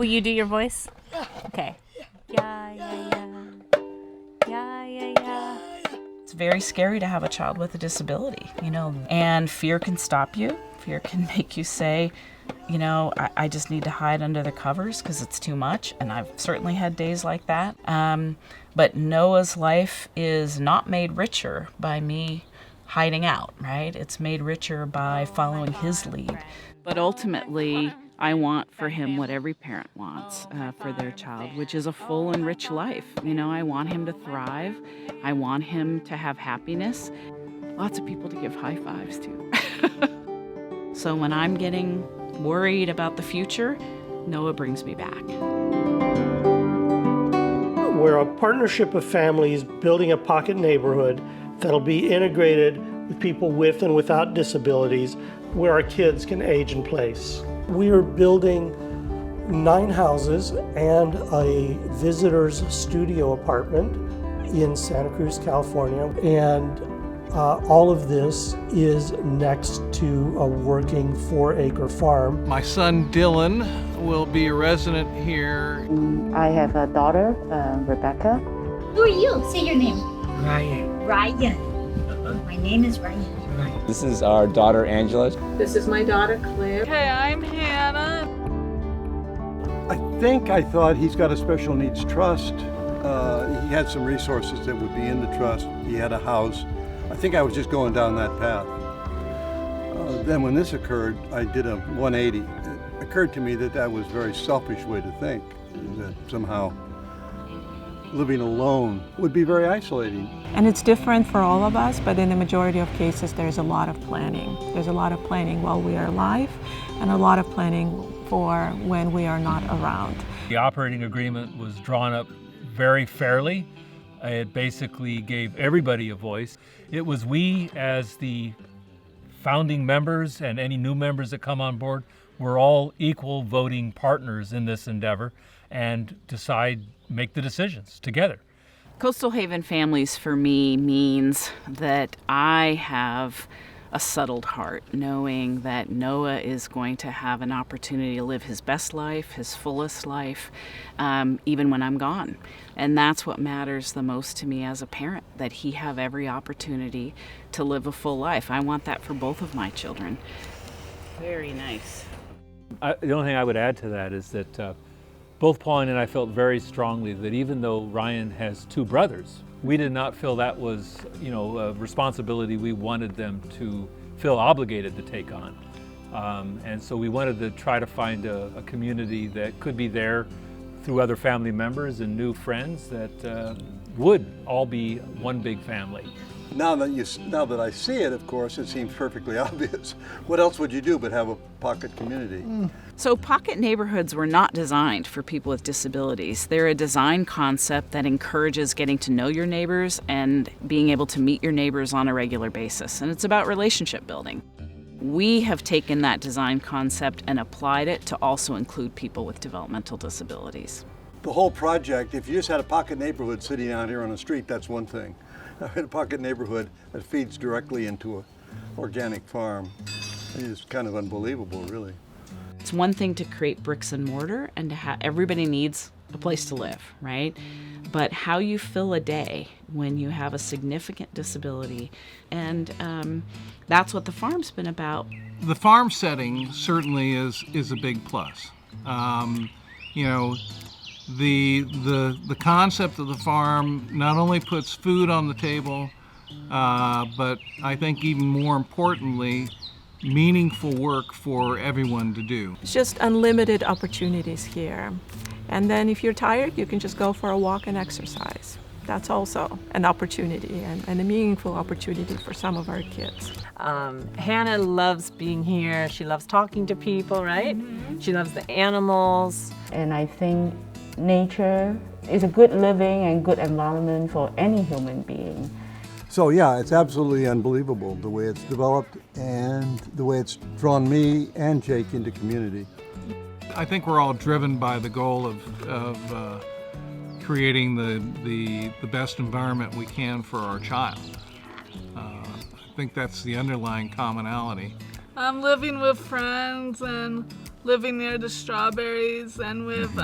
Will you do your voice? Okay. Yeah, yeah, yeah. Yeah, yeah, yeah. It's very scary to have a child with a disability, and fear can stop you. Fear can make you say, I just need to hide under the covers because it's too much. And I've certainly had days like that. But Noah's life is not made richer by me hiding out, right? It's made richer by following his lead. But ultimately, I want for him what every parent wants for their child, which is a full and rich life. I want him to thrive. I want him to have happiness. Lots of people to give high fives to. So when I'm getting worried about the future, Noah brings me back. We're a partnership of families building a pocket neighborhood that'll be integrated with people with and without disabilities, where our kids can age in place. We are building 9 houses and a visitor's studio apartment in Santa Cruz, California. And all of this is next to a working 4-acre farm. My son Dylan will be a resident here. I have a daughter, Rebecca. Who are you? Say your name. Ryan. Ryan. My name is Ryan. This is our daughter, Angela. This is my daughter, Claire. Hey, I'm Hannah. I thought he's got a special needs trust. He had some resources that would be in the trust. He had a house. I think I was just going down that path. Then when this occurred, I did a 180. It occurred to me that was a very selfish way to think, that somehow living alone would be very isolating. And it's different for all of us, but in the majority of cases, there's a lot of planning. There's a lot of planning while we are alive, and a lot of planning for when we are not around. The operating agreement was drawn up very fairly. It basically gave everybody a voice. It was we, as the founding members and any new members that come on board, we're all equal voting partners in this endeavor and make the decisions together. Coastal Haven Families for me means that I have a settled heart, knowing that Noah is going to have an opportunity to live his best life, his fullest life, even when I'm gone. And that's what matters the most to me as a parent, that he have every opportunity to live a full life. I want that for both of my children. Very nice. The only thing I would add to that is that both Pauline and I felt very strongly that even though Ryan has 2 brothers, we did not feel that was, a responsibility we wanted them to feel obligated to take on. And so we wanted to try to find a community that could be there through other family members and new friends that would all be one big family. Now that I see it, of course, it seems perfectly obvious. What else would you do but have a pocket community? So pocket neighborhoods were not designed for people with disabilities. They're a design concept that encourages getting to know your neighbors and being able to meet your neighbors on a regular basis. And it's about relationship building. We have taken that design concept and applied it to also include people with developmental disabilities. The whole project, if you just had a pocket neighborhood sitting out here on the street, that's one thing. In a pocket neighborhood that feeds directly into an organic farm is kind of unbelievable, really. It's one thing to create bricks and mortar and to everybody needs a place to live, right? But how you fill a day when you have a significant disability, and that's what the farm's been about. The farm setting certainly is a big plus. The concept of the farm not only puts food on the table, but I think even more importantly, meaningful work for everyone to do. It's just unlimited opportunities here. And then if you're tired, you can just go for a walk and exercise. That's also an opportunity and a meaningful opportunity for some of our kids. Hannah loves being here. She loves talking to people, right? She loves the animals. And I think nature is a good living and good environment for any human being. So yeah, it's absolutely unbelievable the way it's developed and the way it's drawn me and Jake into community. I think we're all driven by the goal of creating the best environment we can for our child. I think that's the underlying commonality. I'm living with friends and living near the strawberries, and with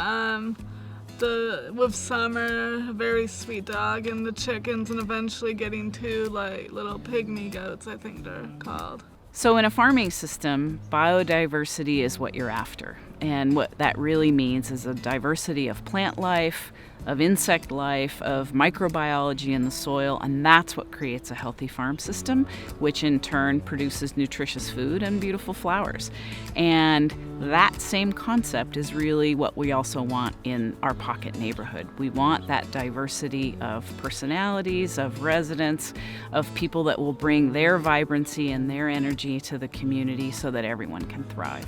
Summer, a very sweet dog, and the chickens, and eventually getting 2 like little pygmy goats, I think they're called. So in a farming system, biodiversity is what you're after. And what that really means is a diversity of plant life, of insect life, of microbiology in the soil, and that's what creates a healthy farm system, which in turn produces nutritious food and beautiful flowers. And that same concept is really what we also want in our pocket neighborhood. We want that diversity of personalities, of residents, of people that will bring their vibrancy and their energy to the community so that everyone can thrive.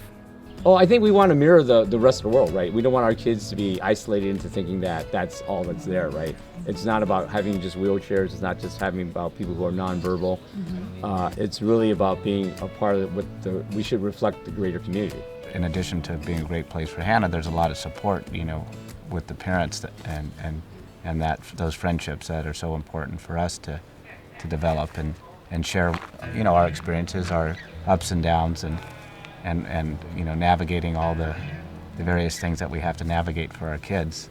Oh, I think we want to mirror the rest of the world, right? We don't want our kids to be isolated into thinking that that's all that's there, right? It's not about having just wheelchairs. It's not just having about people who are nonverbal. It's really about being a part of we should reflect the greater community. In addition to being a great place for Hannah, there's a lot of support, you know, with the parents and those friendships that are so important for us to develop and share, you know, our experiences, our ups and downs, and you know, navigating all the various things that we have to navigate for our kids.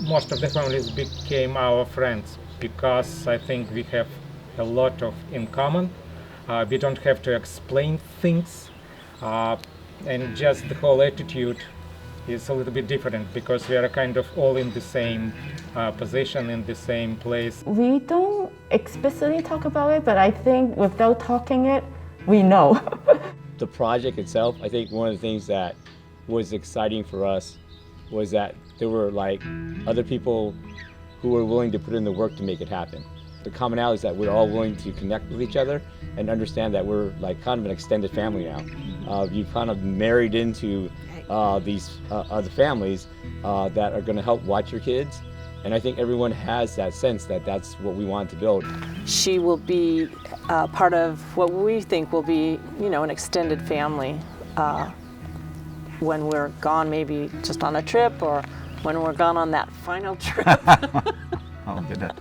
Most of the families became our friends because I think we have a lot in common. We don't have to explain things, and just the whole attitude is a little bit different because we are kind of all in the same position, in the same place. We don't explicitly talk about it, but I think without talking it, we know. The project itself, I think one of the things that was exciting for us was that there were like other people who were willing to put in the work to make it happen. The commonality is that we're all willing to connect with each other and understand that we're like kind of an extended family now. You've kind of married into these other families that are going to help watch your kids. And I think everyone has that sense that that's what we want to build. She will be part of what we think will be, you know, an extended family when we're gone, maybe just on a trip, or when we're gone on that final trip. Oh, goodness.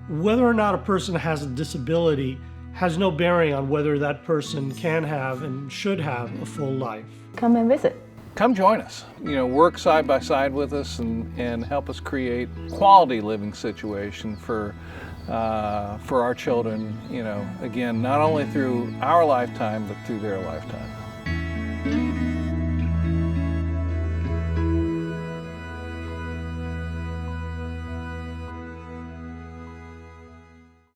Whether or not a person has a disability has no bearing on whether that person can have and should have a full life. Come and visit. Come join us. You know, work side by side with us and help us create quality living situation for our children, you know, again, not only through our lifetime, but through their lifetime.